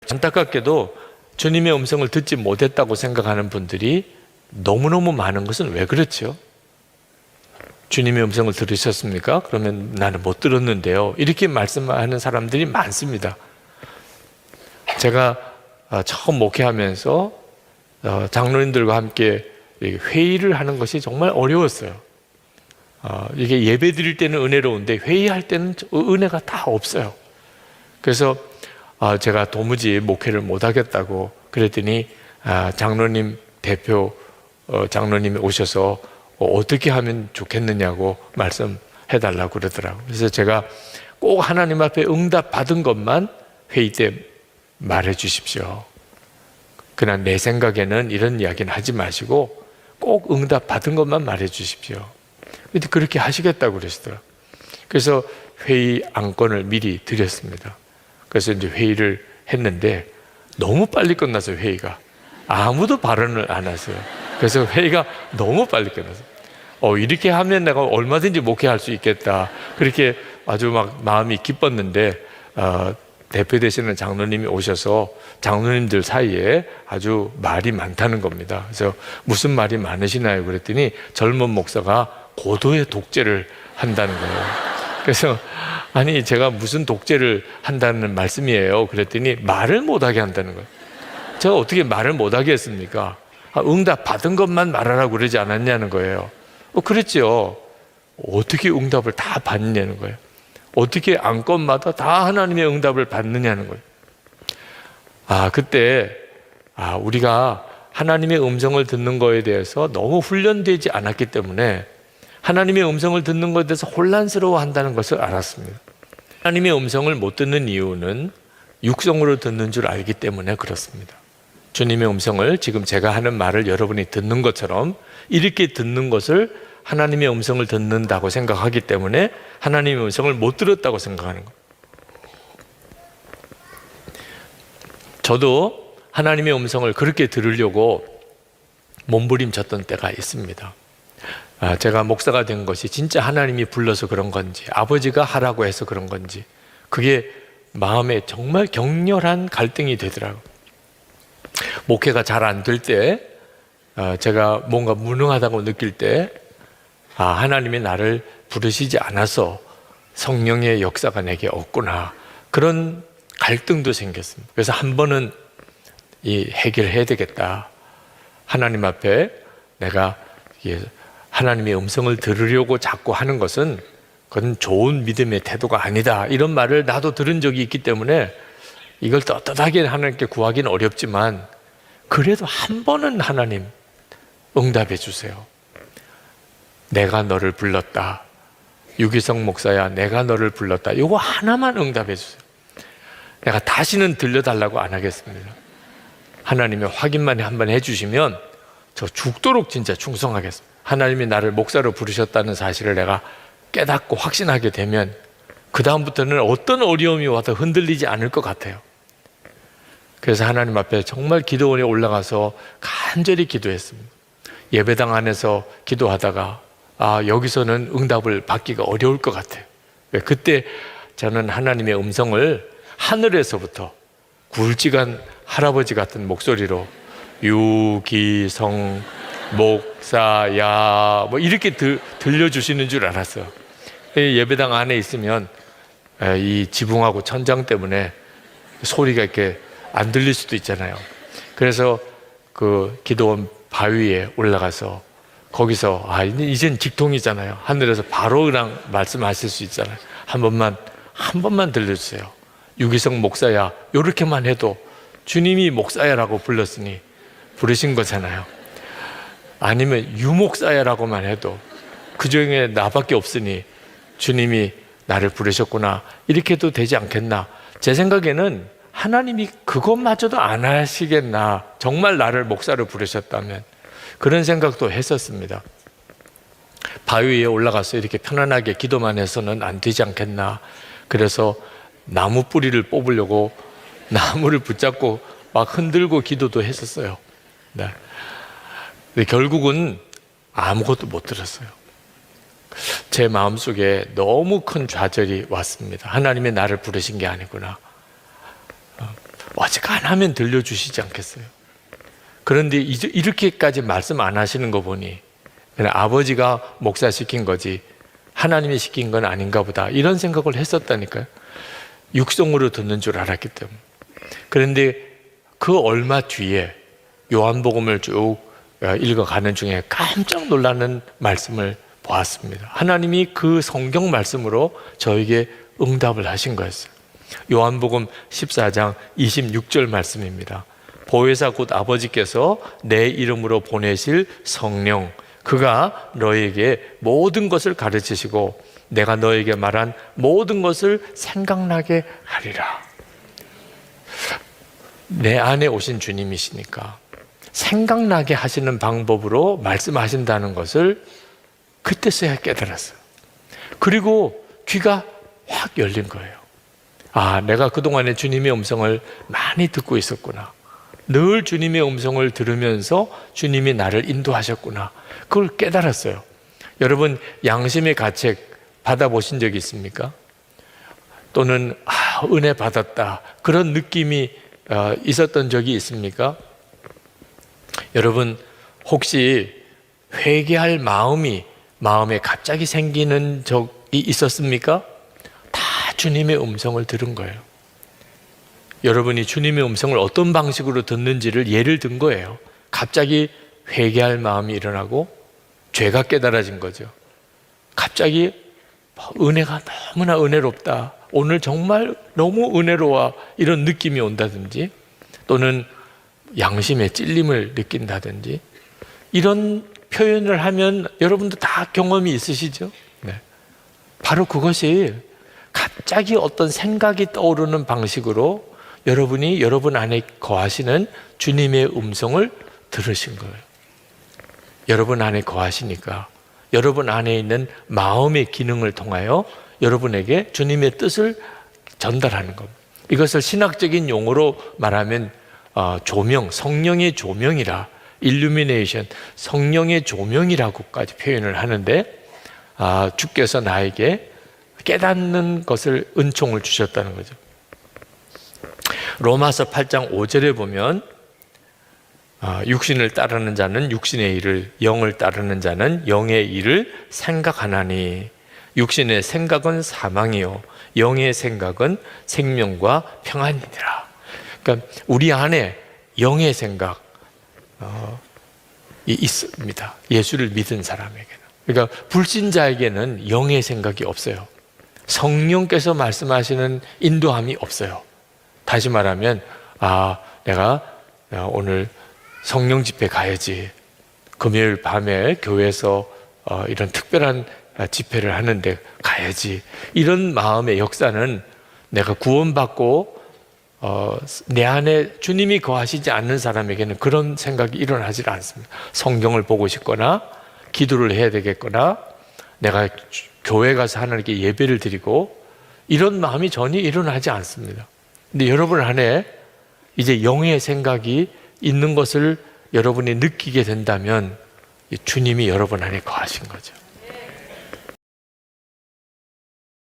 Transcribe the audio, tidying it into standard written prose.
안타깝게도 주님의 음성을 듣지 못했다고 생각하는 분들이 너무너무 많은 것은 왜 그렇죠? 주님의 음성을 들으셨습니까? 그러면 나는 못 들었는데요. 이렇게 말씀하는 사람들이 많습니다. 제가 처음 목회하면서 장로님들과 함께 회의를 하는 것이 정말 어려웠어요. 이게 예배 드릴 때는 은혜로운데 회의할 때는 은혜가 다 없어요. 그래서 제가 도무지 목회를 못 하겠다고 그랬더니 장로님 대표 장로님이 오셔서 어떻게 하면 좋겠느냐고 말씀해 달라고 그러더라고요. 그래서 제가 꼭 하나님 앞에 응답 받은 것만 회의 때 말해 주십시오. 그러나 내 생각에는 이런 이야기는 하지 마시고 꼭 응답 받은 것만 말해 주십시오. 근데 그렇게 하시겠다고 그러시더라고요. 그래서 회의 안건을 미리 드렸습니다. 그래서 이제 회의를 했는데 너무 빨리 끝났어요. 회의가 아무도 발언을 안 하세요. 그래서 회의가 너무 빨리 끝났어요. 이렇게 하면 내가 얼마든지 목회할 수 있겠다. 그렇게 아주 막 마음이 기뻤는데 대표 되시는 장로님이 오셔서 장로님들 사이에 아주 말이 많다는 겁니다. 그래서 무슨 말이 많으시나요? 그랬더니 젊은 목사가 고도의 독재를 한다는 거예요. 그래서 아니 제가 무슨 독재를 한다는 말씀이에요? 그랬더니 말을 못하게 한다는 거예요. 제가 어떻게 말을 못하게 했습니까? 응답 받은 것만 말하라고 그러지 않았냐는 거예요. 그랬죠. 어떻게 응답을 다 받느냐는 거예요. 어떻게 안건마다 다 하나님의 응답을 받느냐는 거예요. 그때 우리가 하나님의 음성을 듣는 거에 대해서 너무 훈련되지 않았기 때문에 하나님의 음성을 듣는 것에 대해서 혼란스러워 한다는 것을 알았습니다. 하나님의 음성을 못 듣는 이유는 육성으로 듣는 줄 알기 때문에 그렇습니다. 주님의 음성을 지금 제가 하는 말을 여러분이 듣는 것처럼 이렇게 듣는 것을 하나님의 음성을 듣는다고 생각하기 때문에 하나님의 음성을 못 들었다고 생각하는 거예요. 저도 하나님의 음성을 그렇게 들으려고 몸부림쳤던 때가 있습니다. 제가 목사가 된 것이 진짜 하나님이 불러서 그런 건지 아버지가 하라고 해서 그런 건지 그게 마음에 정말 격렬한 갈등이 되더라고요. 목회가 잘 안 될 때 제가 뭔가 무능하다고 느낄 때 하나님이 나를 부르시지 않아서 성령의 역사가 내게 없구나 그런 갈등도 생겼습니다. 그래서 한 번은 해결해야 되겠다. 하나님 앞에 내가 하나님의 음성을 들으려고 자꾸 하는 것은 그건 좋은 믿음의 태도가 아니다. 이런 말을 나도 들은 적이 있기 때문에 이걸 떳떳하게 하나님께 구하기는 어렵지만 그래도 한 번은 하나님 응답해 주세요. 내가 너를 불렀다. 유기성 목사야 내가 너를 불렀다. 이거 하나만 응답해 주세요. 내가 다시는 들려달라고 안 하겠습니다. 하나님의 확인만 한번 해주시면 저 죽도록 진짜 충성하겠습니다. 하나님이 나를 목사로 부르셨다는 사실을 내가 깨닫고 확신하게 되면 그 다음부터는 어떤 어려움이 와도 흔들리지 않을 것 같아요. 그래서 하나님 앞에 정말 기도원에 올라가서 간절히 기도했습니다. 예배당 안에서 기도하다가 여기서는 응답을 받기가 어려울 것 같아요. 그때 저는 하나님의 음성을 하늘에서부터 굵직한 할아버지 같은 목소리로 유기성 목사야 이렇게 들려주시는 줄 알았어요. 예배당 안에 있으면 이 지붕하고 천장 때문에 소리가 이렇게 안 들릴 수도 있잖아요. 그래서 그 기도원 바위에 올라가서 거기서 이젠 직통이잖아요. 하늘에서 바로 그냥 말씀하실 수 있잖아요. 한 번만 들려주세요. 유기성 목사야 이렇게만 해도 주님이 목사야라고 불렀으니 부르신 거잖아요. 아니면 유목사야라고만 해도 그 중에 나밖에 없으니 주님이 나를 부르셨구나 이렇게 해도 되지 않겠나. 제 생각에는 하나님이 그것마저도 안 하시겠나. 정말 나를 목사로 부르셨다면 그런 생각도 했었습니다. 바위 위에 올라가서 이렇게 편안하게 기도만 해서는 안 되지 않겠나. 그래서 나무 뿌리를 뽑으려고 나무를 붙잡고 막 흔들고 기도도 했었어요. 네. 근데 결국은 아무것도 못 들었어요. 제 마음속에 너무 큰 좌절이 왔습니다. 하나님이 나를 부르신 게 아니구나. 어지간하면 들려주시지 않겠어요? 그런데 이렇게까지 말씀 안 하시는 거 보니 그냥 아버지가 목사시킨 거지 하나님이 시킨 건 아닌가 보다 이런 생각을 했었다니까요. 육성으로 듣는 줄 알았기 때문에. 그런데 그 얼마 뒤에 요한복음을 쭉 읽어가는 중에 깜짝 놀라는 말씀을 보았습니다. 하나님이 그 성경 말씀으로 저에게 응답을 하신 거였어요. 요한복음 14장 26절 말씀입니다. 보혜사 곧 아버지께서 내 이름으로 보내실 성령 그가 너에게 모든 것을 가르치시고 내가 너에게 말한 모든 것을 생각나게 하리라. 내 안에 오신 주님이시니까 생각나게 하시는 방법으로 말씀하신다는 것을 그때서야 깨달았어요. 그리고 귀가 확 열린 거예요. 아, 내가 그동안에 주님의 음성을 많이 듣고 있었구나. 늘 주님의 음성을 들으면서 주님이 나를 인도하셨구나. 그걸 깨달았어요. 여러분, 양심의 가책 받아보신 적 있습니까? 또는 은혜 받았다 그런 느낌이 있었던 적이 있습니까? 여러분, 혹시 회개할 마음에 갑자기 생기는 적이 있었습니까? 다 주님의 음성을 들은 거예요. 여러분이 주님의 음성을 어떤 방식으로 듣는지를 예를 든 거예요. 갑자기 회개할 마음이 일어나고 죄가 깨달아진 거죠. 갑자기 은혜가 너무나 은혜롭다. 오늘 정말 너무 은혜로워. 이런 느낌이 온다든지 또는 양심의 찔림을 느낀다든지 이런 표현을 하면 여러분도 다 경험이 있으시죠? 네. 바로 그것이 갑자기 어떤 생각이 떠오르는 방식으로 여러분이 여러분 안에 거하시는 주님의 음성을 들으신 거예요. 여러분 안에 거하시니까 여러분 안에 있는 마음의 기능을 통하여 여러분에게 주님의 뜻을 전달하는 겁니다. 이것을 신학적인 용어로 말하면 조명, 성령의 조명이라 illumination, 성령의 조명이라고까지 표현을 하는데 주께서 나에게 깨닫는 것을 은총을 주셨다는 거죠. 로마서 8장 5절에 보면 육신을 따르는 자는 육신의 일을, 영을 따르는 자는 영의 일을 생각하나니 육신의 생각은 사망이요 영의 생각은 생명과 평안이니라. 그러니까 우리 안에 영의 생각 있습니다. 예수를 믿은 사람에게는. 그러니까 불신자에게는 영의 생각이 없어요. 성령께서 말씀하시는 인도함이 없어요. 다시 말하면 내가 오늘 성령 집회 가야지. 금요일 밤에 교회에서 이런 특별한 집회를 하는데 가야지. 이런 마음의 역사는 내가 구원받고 내 안에 주님이 거하시지 않는 사람에게는 그런 생각이 일어나지 않습니다. 성경을 보고 싶거나 기도를 해야 되겠거나 내가 교회 가서 하나님께 예배를 드리고 이런 마음이 전혀 일어나지 않습니다. 근데 여러분 안에 이제 영의 생각이 있는 것을 여러분이 느끼게 된다면 주님이 여러분 안에 거하신 거죠.